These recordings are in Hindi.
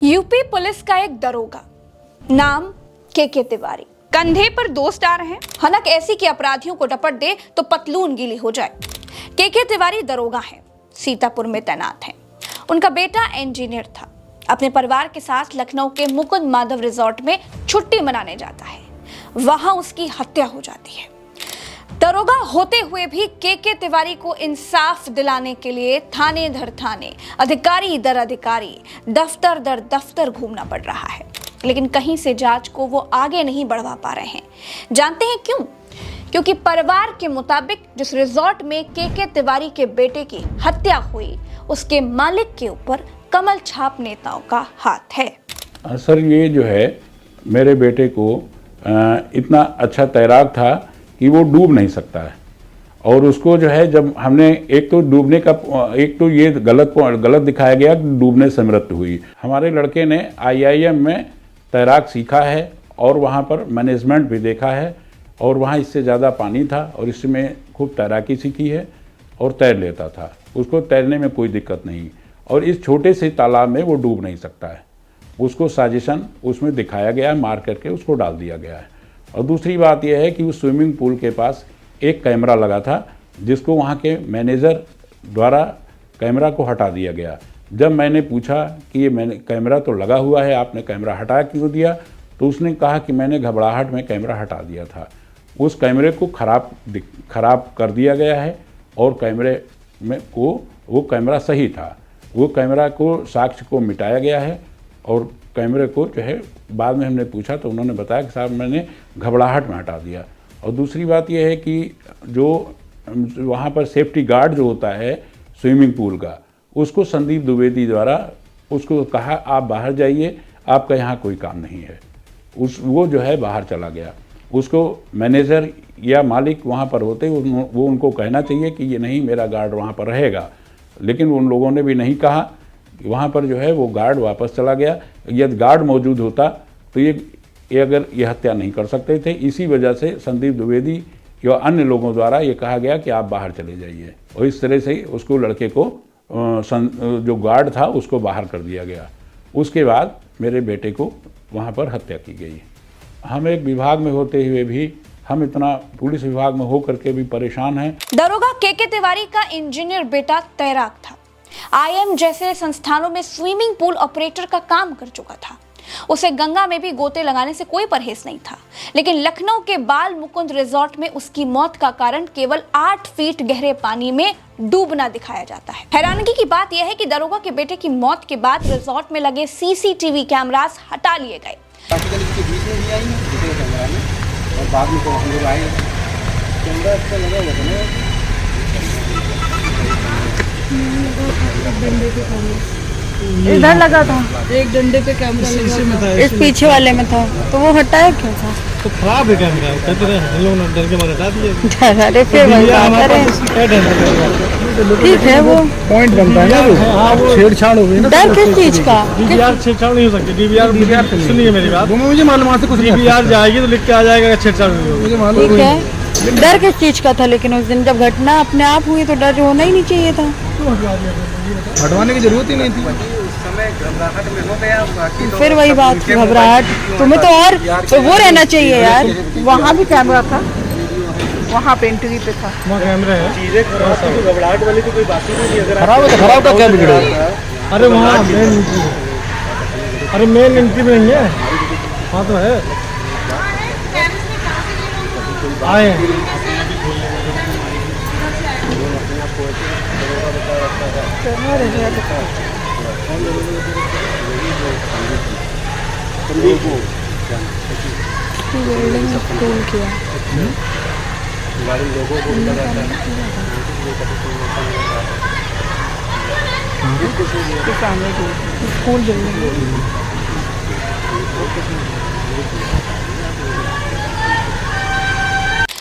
यूपी पुलिस का एक दरोगा, नाम के तिवारी, कंधे पर 2 स्टार हैं। हनक ऐसी कि अपराधियों को डपट दे तो पतलून गीली हो जाए। के तिवारी दरोगा हैं, सीतापुर में तैनात हैं। उनका बेटा इंजीनियर था। अपने परिवार के साथ लखनऊ के मुकुंद माधव रिजॉर्ट में छुट्टी मनाने जाता है। वहां उसकी हत्या हो जाती है। दरोगा होते हुए भी के तिवारी को इंसाफ दिलाने के लिए थाने दर थाने, अधिकारी दर अधिकारी, दफ्तर दर दफ्तर घूमना पड़ रहा है, लेकिन कहीं से जांच को वो आगे नहीं बढ़वा पा रहे हैं। जानते हैं क्यों? क्योंकि परिवार के मुताबिक जिस रिजॉर्ट में के तिवारी के बेटे की हत्या हुई, उसके मालिक के ऊपर कमल छाप नेताओं का हाथ है। सर, ये जो है मेरे बेटे को इतना अच्छा तैराक था कि वो डूब नहीं सकता है। और उसको जो है, जब हमने एक तो डूबने का, एक तो ये गलत दिखाया गया कि डूबने से मृत्यु हुई। हमारे लड़के ने IIM में तैराक सीखा है और वहाँ पर मैनेजमेंट भी देखा है, और वहाँ इससे ज़्यादा पानी था और इसमें खूब तैराकी सीखी है और तैर लेता था। उसको तैरने में कोई दिक्कत नहीं, और इस छोटे से तालाब में वो डूब नहीं सकता है। उसको साजिशन उसमें दिखाया गया है, मार करके उसको डाल दिया गया है। और दूसरी बात यह है कि उस स्विमिंग पूल के पास एक कैमरा लगा था, जिसको वहाँ के मैनेजर द्वारा कैमरा को हटा दिया गया। जब मैंने पूछा कि ये कैमरा तो लगा हुआ है, आपने कैमरा हटा क्यों दिया, तो उसने कहा कि मैंने घबराहट में कैमरा हटा दिया था। उस कैमरे को खराब कर दिया गया है, और कैमरे में वो कैमरा सही था। वो कैमरा को, साक्ष्य को मिटाया गया है, और कैमरे को जो है बाद में हमने पूछा तो उन्होंने बताया कि साहब मैंने घबराहट में हटा दिया। और दूसरी बात यह है कि जो वहाँ पर सेफ्टी गार्ड जो होता है स्विमिंग पूल का, उसको संदीप द्विवेदी द्वारा उसको कहा आप बाहर जाइए, आपका यहाँ कोई काम नहीं है। वो जो है बाहर चला गया। उसको मैनेजर या मालिक वहाँ पर होते वो उनको कहना चाहिए कि ये नहीं, मेरा गार्ड वहाँ पर रहेगा, लेकिन उन लोगों ने भी नहीं कहा। वहाँ पर जो है वो गार्ड वापस चला गया। यदि गार्ड मौजूद होता तो ये अगर ये हत्या नहीं कर सकते थे। इसी वजह से संदीप द्विवेदी या अन्य लोगों द्वारा ये कहा गया कि आप बाहर चले जाइए, और इस तरह से उसको, लड़के को, जो गार्ड था उसको बाहर कर दिया गया। उसके बाद मेरे बेटे को वहाँ पर हत्या की गई। हम एक विभाग में होते हुए भी, हम इतना पुलिस विभाग में होकर के भी परेशान हैं। दरोगा के तिवारी का इंजीनियर बेटा तैराक था। IIM जैसे संस्थानों में स्विमिंग पूल ऑपरेटर का काम कर चुका था। उसे गंगा में भी गोते लगाने से कोई परहेज नहीं था, लेकिन लखनऊ के बाल मुकुंद रिजॉर्ट में उसकी मौत का कारण केवल 8 फीट गहरे पानी में डूबना दिखाया जाता है। हैरानगी की बात यह है कि दरोगा के बेटे की मौत के बाद रिजॉर्ट में लगे CCTV कैमरास हटा लिए गए। और बाद में तो हम लोग आए, कैमरा अच्छा लगा हुआ था ना। इधर लगा था, एक डंडे पे कैमरा लगा था, इस पीछे वाले में था, तो वो हटाया क्यों था? तो खराब है कैमरा, कहते रहे हम लोग डर के मारे हटा दिए। अरे फिर वही बात है, ठीक है, वो पॉइंट बनता है ना। हाँ, वो छेड़छाड़ हो गई ना। डर किस चीज का? DVR छेड़छाड़ नहीं हो सकती। DVR सुनिए मेरी बात, मुझे मालूम है कुछ। DVR जाएगी तो लिख के आ जाएगा छेड़छाड़ हुई, मुझे मालूम। ठीक है, डर किस चीज का था? लेकिन उस दिन जब घटना अपने आप हुई तो डर होना ही नहीं चाहिए था। हटवाने की जरूरत ही नहीं थी। उस समय घबराहट में हो गया। फिर वही बात, घबराहट तुम्हें तो, और तो वो रहना चाहिए यार। वहाँ भी कैमरा था, वहाँ पे एंट्री पे था, वहाँ कैमरा है। चीजें घबराहट वाली तो कोई बात ही नहीं है। खराब है तो खराब का क्या बिगड़ेगा? अरे वहाँ मेन एंट्री, अरे मेन एंट्री में नहीं है, वहाँ तो है। आए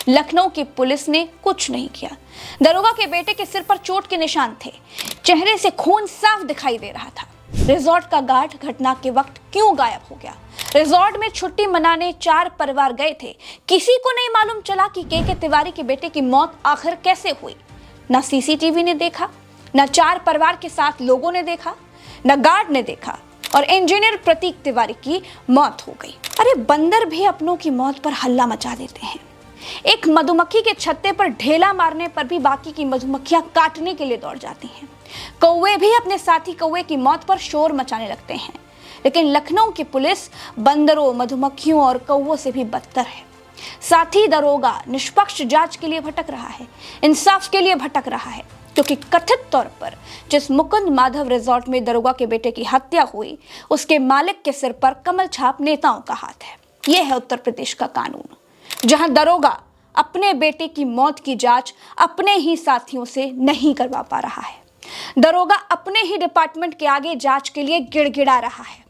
लखनऊ की पुलिस ने कुछ नहीं किया। दरोगा के बेटे के सिर पर चोट के निशान थे, चेहरे से खून साफ दिखाई दे रहा था। रिजॉर्ट का गार्ड घटना के वक्त क्यों गायब हो गया? रिजॉर्ट में छुट्टी मनाने 4 परिवार गए थे, किसी को नहीं मालूम चला कि के तिवारी के बेटे की मौत आखिर कैसे हुई। न CCTV ने देखा, न 4 परिवार के साथ लोगों ने देखा, न गार्ड ने देखा। और इंजीनियर प्रतीक तिवारी की मौत हो गई। अरे बंदर भी अपनों की मौत पर हल्ला मचा देते हैं। एक मधुमक्खी के छत्ते पर ढेला मारने पर भी बाकी की मधुमक्खियां काटने के लिए दौड़ जाती हैं। कौवे भी अपने साथी कौवे की मौत पर शोर मचाने लगते हैं। लेकिन लखनऊ की पुलिस बंदरों, मधुमक्खियों और कौवों से भी बदतर है। साथी दरोगा निष्पक्ष जांच के लिए भटक रहा है, इंसाफ के लिए भटक रहा है, क्योंकि कथित तौर पर जिस मुकुंद माधव रिजॉर्ट में दरोगा के बेटे की हत्या हुई, उसके मालिक के सिर पर कमल छाप नेताओं का हाथ है। यह है उत्तर प्रदेश का कानून, जहां दरोगा अपने बेटे की मौत की जांच अपने ही साथियों से नहीं करवा पा रहा है। दरोगा अपने ही डिपार्टमेंट के आगे जांच के लिए गिड़गिड़ा रहा है।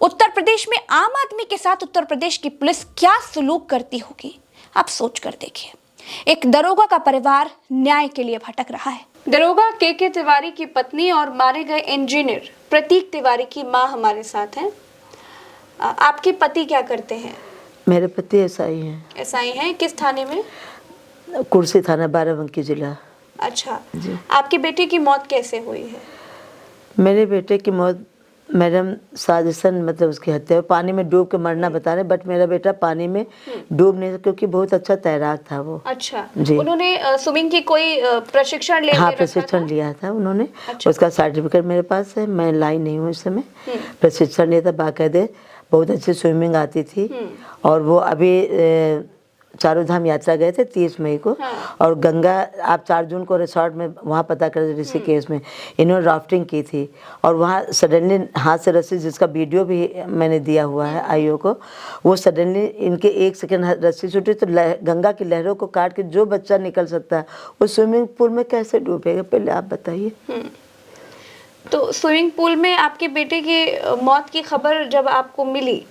उत्तर प्रदेश में आम आदमी के साथ उत्तर प्रदेश की पुलिस क्या सलूक करती होगी, आप सोच कर देखिए। एक दरोगा का परिवार न्याय के लिए भटक रहा है। दरोगा के तिवारी की पत्नी और मारे गए इंजीनियर प्रतीक तिवारी की मां हमारे साथ हैं। आपके पति क्या करते हैं? मेरे पति एसआई हैं। एसआई हैं? किस थाने में? कुर्सी थाना, बाराबंकी जिला। अच्छा जी। आपके बेटे की मौत कैसे हुई है? मेरे बेटे की मौत मैडम साजिशन, मतलब उसकी हत्या पानी में डूब के मरना बता रहे, बट मेरा बेटा पानी में डूब नहीं, क्योंकि बहुत अच्छा तैराक था वो। अच्छा जी। उन्होंने स्विमिंग की कोई प्रशिक्षण ले हाँ, रखा प्रशिक्षण था? लिया था उन्होंने। अच्छा। उसका सर्टिफिकेट मेरे पास है, मैं लाई नहीं हूँ इस समय। प्रशिक्षण लिया था बाकायदे, बहुत अच्छी स्विमिंग आती थी। और वो अभी चारों धाम यात्रा गए थे 30 मई को। हाँ। और गंगा, आप 4 जून को रिसोर्ट में वहाँ पता कर, ऋषिकेश में इन्होंने राफ्टिंग की थी। और वहाँ सडनली हाथ से रस्सी, जिसका वीडियो भी मैंने दिया हुआ है आईओ को, वो सडनली इनके 1 सेकंड रस्सी छूटी तो गंगा की लहरों को काट के जो बच्चा निकल सकता है वो स्विमिंग पूल में कैसे डूबेगा, पहले आप बताइए। तो स्विमिंग पूल में आपके बेटे की मौत की खबर जब आपको मिली,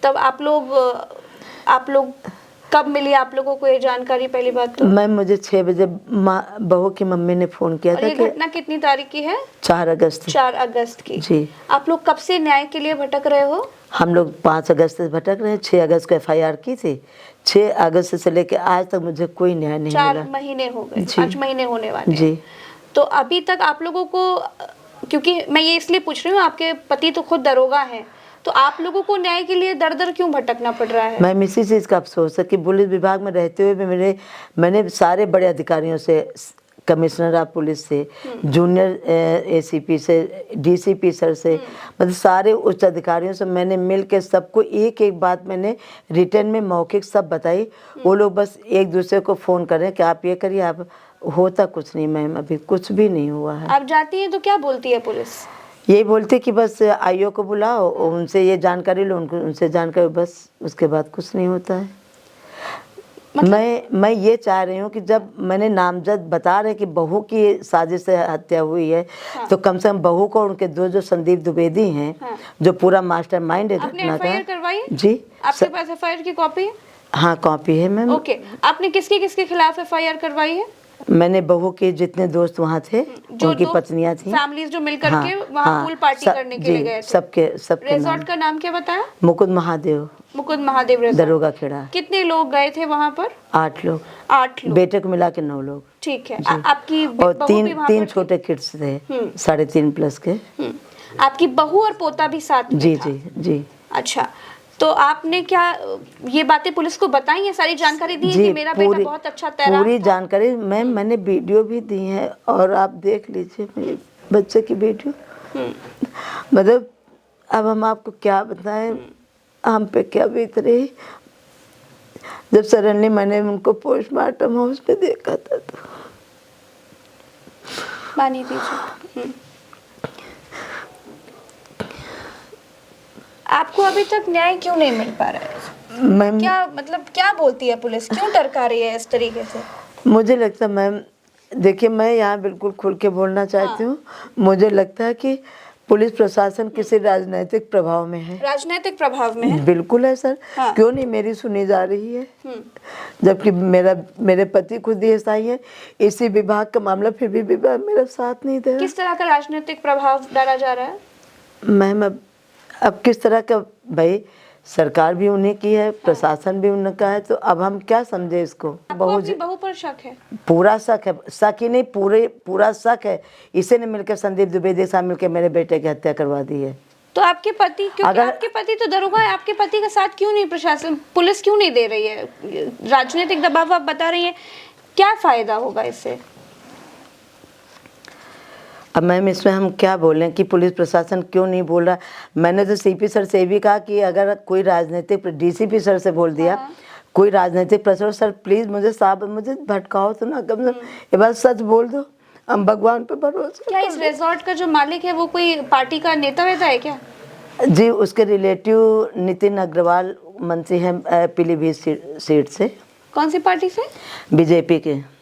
तब आप लोग कब मिली आप लोगों को ये जानकारी? पहली बात तो मुझे 6 बजे बहू की मम्मी ने फोन किया और था ये कि घटना कितनी तारीख की है? 4 अगस्त। 4 अगस्त की। जी। आप लोग कब से न्याय के लिए भटक रहे हो? हम लोग 5 अगस्त से भटक रहे हैं। 6 अगस्त को एफआईआर की थी। 6 अगस्त से लेकर आज तक मुझे कोई न्याय नहीं 4 मिला। महीने हो गए, जी। 5 महीने होने वाले हैं। जी। तो अभी तक आप लोगों को, क्योंकि मैं ये इसलिए पूछ रही हूँ, आपके पति तो खुद दरोगा हैं, तो आप लोगों को न्याय के लिए दर दर क्यों भटकना पड़ रहा है? मैम इसी चीज़ का अफसोस है कि पुलिस विभाग में रहते हुए भी मैंने सारे बड़े अधिकारियों से, कमिश्नर ऑफ पुलिस से, जूनियर एसीपी से, डीसीपी सर से, मतलब सारे उच्च अधिकारियों से मैंने मिल के सबको एक एक बात मैंने रिटर्न में मौखिक सब बताई। वो लोग बस एक दूसरे को फ़ोन कर रहे हैं कि आप ये करिए, आप, होता कुछ नहीं मैम, अभी कुछ भी नहीं हुआ है। आप जाती हैं तो क्या बोलती है पुलिस? यही बोलते कि बस आईओ को बुलाओ, उनसे ये जानकारी लो, उनसे जानकारी, बस उसके बाद कुछ नहीं होता है। मैं ये चाह रही हूँ कि जब मैंने नामजद बता रहे कि बहू की साजिश से हत्या हुई है, हाँ। तो कम से कम बहू को, उनके जो संदीप द्विवेदी हैं, हाँ। जो पूरा मास्टरमाइंड है घटना का। करवाई? जी। आपके पास एफआईआर की कॉपी है? हाँ, कॉपी है मैम। ओके, आपने किसके खिलाफ एफआईआर करवाई है? मैंने बहू के जितने दोस्त वहाँ थे, उनकी पत्नियां थी, फैमिलीज जो मिलकर के वहाँ पूल पार्टी करने के लिए गए थे। सबके रिजॉर्ट का नाम क्या बताया? मुकुंद महादेव रिजॉर्ट, दरोगा खेड़ा। कितने लोग गए थे वहाँ पर? 8 लोग। 8 लोग, बेटे को मिला के 9 लोग। ठीक है। आपकी और बहू भी वहाँ 3 पर छोटे किड्स थे, 3.5 प्लस के। आपकी बहू और पोता भी साथ में जी था? जी जी। अच्छा, तो आपने क्या ये बातें पुलिस को बताई है, सारी जानकारी दी है कि मेरा बेटा बहुत अच्छा तैराक पूरी जानकारी मैम, मैंने वीडियो भी दी है, और आप देख लीजिए मेरे बच्चे की वीडियो। मतलब अब हम आपको क्या बताएं, हम पे क्या बीत रही। जब सडनली मैंने उनको पोस्टमार्टम हाउस पे देखा था तो पानी दीजिए। आपको अभी तक न्याय क्यों नहीं मिल पा रहा है मैम? क्या बोलती है पुलिस, क्यों टरका रही है इस तरीके से? मुझे लगता है मैम, देखिए मैं यहाँ बिल्कुल खुल के बोलना चाहती हूँ। मुझे लगता है कि पुलिस प्रशासन किसी राजनीतिक प्रभाव में है। राजनीतिक प्रभाव में है? बिल्कुल है सर। हाँ। क्यों नहीं मेरी सुनी जा रही है? जबकि मेरे पति खुद ही एसआई है, इसी विभाग का मामला, फिर भी विभाग मेरा साथ नहीं दे रहा। किस तरह का राजनीतिक प्रभाव डाला जा रहा है मैम? अब किस तरह का, भाई सरकार भी उन्हीं की है, प्रशासन भी उनका है, तो अब हम क्या समझे इसको? बहू पर शक है? पूरा शक है, शक ही नहीं, पूरा शक है। इसी ने मिलकर संदीप द्विवेदी साहब मिलकर मेरे बेटे की हत्या करवा दी है। तो आपके पति, क्योंकि अगर- आपके पति तो दरोगा है, आपके पति का साथ क्यों नहीं प्रशासन, पुलिस क्यों नहीं दे रही है? राजनीतिक दबाव आप बता रही हैं, क्या फायदा होगा इससे? अब मैम इसमें हम क्या बोलें कि पुलिस प्रशासन क्यों नहीं बोल रहा। मैंने तो सीपी सर से भी कहा कि अगर कोई राजनीतिक, डीसीपी सर से बोल दिया, कोई राजनीतिक प्रश्न, सर प्लीज़ मुझे साहब मुझे भटकाओ तो ना, कम से कम ये बात सच बोल दो, हम भगवान पे भरोसा। क्या इस रिजॉर्ट का जो मालिक है वो कोई पार्टी का नेता वेता है क्या? जी, उसके रिलेटिव नितिन अग्रवाल मंत्री हैं पीलीभीत सीट से। कौन सी पार्टी से? बीजेपी के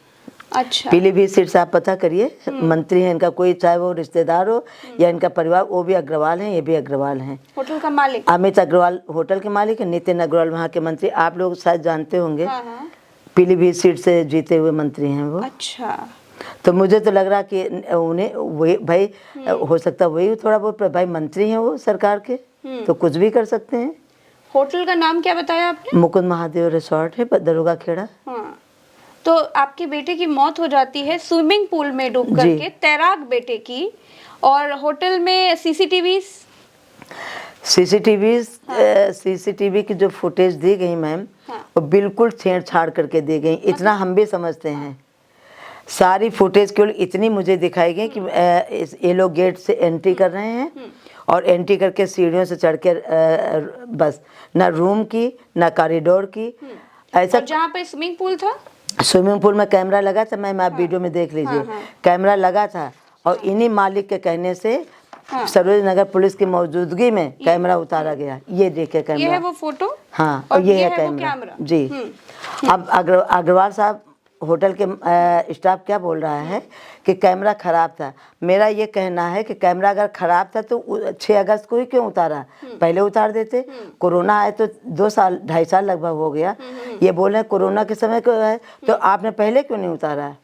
अच्छा, पीलीभीत सीट से आप पता करिए, मंत्री हैं इनका कोई, चाहे वो रिश्तेदार हो या इनका परिवार, वो भी अग्रवाल हैं, ये भी अग्रवाल हैं। होटल का मालिक? अमित अग्रवाल होटल के मालिक है, नितिन अग्रवाल वहाँ के मंत्री, आप लोग शायद जानते होंगे, हाँ हाँ। पीलीभीत सीट से जीते हुए मंत्री हैं वो। अच्छा, तो मुझे तो लग रहा कि उन्हें वही भाई, हो सकता वही थोड़ा बहुत, भाई मंत्री हैं वो सरकार के, तो कुछ भी कर सकते हैं। होटल का नाम क्या बताया आपने? मुकुंद महादेव रिसोर्ट है दरोगा खेड़ा। हाँ, तो आपके बेटे की मौत हो जाती है स्विमिंग पूल में डूब जी। करके, तैराक बेटे की, और होटल में सीसीटीवी की जो फुटेज दी गई मैम, वो बिल्कुल छेड़छाड़ करके दी गई, इतना हम भी समझते हैं। सारी फुटेज केवल इतनी मुझे दिखाई गई कि ये लोग गेट से एंट्री कर रहे हैं और एंट्री करके सीढ़ियों से चढ़ के बस, ना रूम की ना कॉरिडोर की, ऐसा। और जहाँ पे स्विमिंग पूल था, स्विमिंग पूल में कैमरा लगा था मैम, आप वीडियो में देख लीजिए, कैमरा लगा था, और इन्हीं मालिक के कहने से सरोज नगर पुलिस की मौजूदगी में कैमरा उतारा गया। ये देखिए ये है कैमरा, वो फोटो, हाँ, और और ये है वो कैमरा कैमरा। जी। अब अग्रवाल साहब होटल के स्टाफ क्या बोल रहा है कि कैमरा खराब था। मेरा ये कहना है कि कैमरा अगर खराब था तो 6 अगस्त को ही क्यों उतारा, पहले उतार देते। कोरोना आए तो 2 साल 2.5 साल लगभग हो गया, ये बोल रहे हैं कोरोना के समय को है, तो आपने पहले क्यों नहीं उतारा?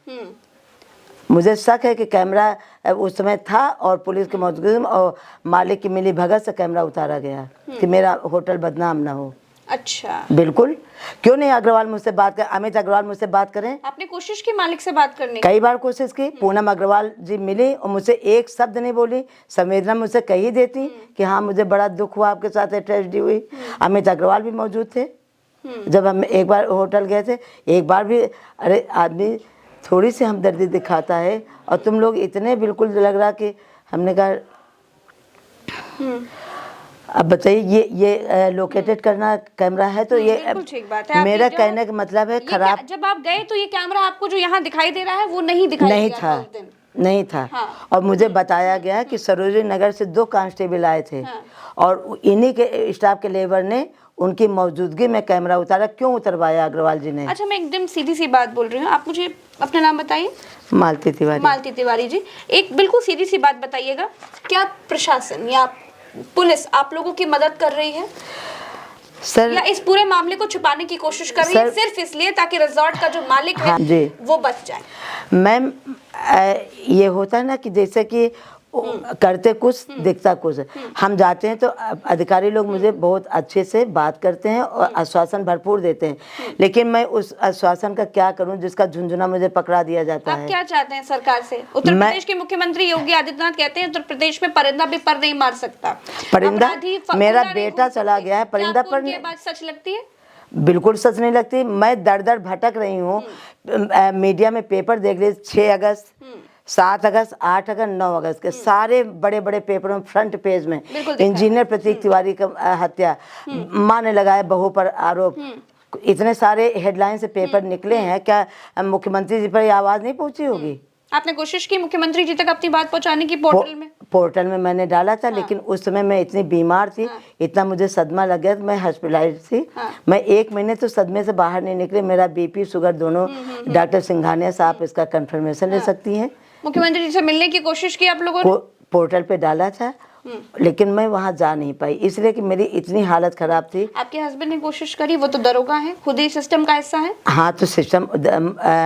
मुझे शक है कि कैमरा उस समय था और पुलिस की मौजूदगी में और मालिक की मिली भगत से कैमरा उतारा गया कि मेरा होटल बदनाम ना हो। अच्छा, बिल्कुल, क्यों नहीं अग्रवाल मुझसे बात कर, अमित अग्रवाल मुझसे बात करें। आपने कोशिश की मालिक से बात करने की? कई बार कोशिश की, पूनम अग्रवाल जी मिली और मुझसे एक शब्द नहीं बोली। संवेदना मुझसे कही देती कि हाँ मुझे बड़ा दुख हुआ, आपके साथ ट्रेजेडी हुई। अमित अग्रवाल भी मौजूद थे जब हम एक बार होटल गए थे। एक बार भी, अरे आदमी थोड़ी सी हमदर्दी दिखाता है और तुम लोग इतने बिल्कुल लग रहा कि हमने कहा। अब बताइए, ये लोकेटेड करना कैमरा है तो ये बिल्कुल ठीक बात है। मेरा आपकी जो- कहने का मतलब है खराब जब आप गए तो ये कैमरा आपको जो यहाँ दिखाई दे रहा है वो नहीं दिखाई नहीं दिया था, उस दिन? नहीं था। हाँ। और मुझे बताया गया कि सरोजनी नगर से 2 कांस्टेबल आए थे और इन्हीं के स्टाफ के लेबर ने उनकी मौजूदगी में कैमरा उतारा। क्यों उतरवाया अग्रवाल जी ने? अच्छा, मैं एकदम सीधी सी बात बोल रही हूँ, आप मुझे अपना नाम बताइए। मालती तिवारी। मालती तिवारी जी, एक बिल्कुल सीधी सी बात बताइएगा, क्या प्रशासन या पुलिस आप लोगों की मदद कर रही है सर, या इस पूरे मामले को छुपाने की कोशिश कर रही है सर- सिर्फ इसलिए ताकि रिजॉर्ट का जो मालिक है हाँ, जी। वो बच जाए? मैम ये होता है ना कि जैसे कि करते कुछ दिखता कुछ। हम जाते हैं तो अधिकारी लोग मुझे बहुत अच्छे से बात करते हैं और आश्वासन भरपूर देते हैं, लेकिन मैं उस आश्वासन का क्या करूं जिसका झुंझुना मुझे पकड़ा दिया जाता आप है। क्या चाहते हैं सरकार से? उत्तर प्रदेश के मुख्यमंत्री योगी आदित्यनाथ कहते हैं उत्तर प्रदेश में परिंदा भी पर नहीं मार सकता। परिंदा, अपराधी मेरा खुला नहीं बेटा घूम चला सकते। गया है, क्या परिंदा आपको पर उनकी ये बात सच लगती है? बिल्कुल सच नहीं लगती। मैं दर दर भटक रही हूँ, मीडिया में पेपर देख लीजिए, 6 अगस्त 7 अगस्त 8 अगस्त 9 अगस्त के सारे बड़े बड़े पेपरों में फ्रंट पेज में बिल्कुल दिखा इंजीनियर प्रतीक तिवारी का हत्या, मां ने लगाया बहू पर आरोप, इतने सारे हेडलाइन से पेपर निकले हैं। क्या मुख्यमंत्री जी पर ये आवाज नहीं पहुंची होगी? आपने कोशिश की मुख्यमंत्री जी तक अपनी बात पहुंचाने की पोर्टल में? पोर्टल में मैंने डाला था, लेकिन उस समय मैं इतनी बीमार थी, इतना मुझे सदमा लग गया, मैं हॉस्पिटलाइज थी। मैं 1 महीने तो सदमे से बाहर नहीं निकले। मेरा बीपी शुगर दोनों, डॉक्टर सिंघानिया साहब इसका कंफर्मेशन ले सकती हैं। मुख्यमंत्री जी से मिलने की कोशिश की आप लोगों ने? पोर्टल पे डाला था, लेकिन मैं वहां जा नहीं पाई, इसलिए कि मेरी इतनी हालत खराब थी। आपके हस्बैंड ने कोशिश करी, वो तो दरोगा है, खुद ही सिस्टम का हिस्सा है। हाँ, तो सिस्टम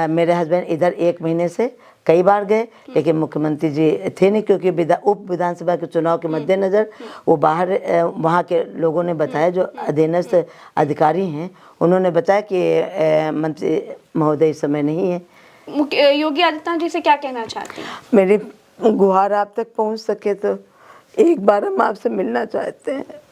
मेरे हस्बैंड इधर 1 महीने से कई बार गए, लेकिन मुख्यमंत्री जी थे नहीं, क्योंकि उप विधानसभा के चुनाव के मद्देनजर वो बाहर, वहाँ के लोगों ने बताया, जो अधीनस्थ अधिकारी हैं उन्होंने बताया कि मंत्री महोदय इस समय नहीं है। योगी आदित्यनाथ जी से क्या कहना चाहती हैं? मेरी गुहार आप तक पहुँच सके तो एक बार हम आपसे मिलना चाहते हैं।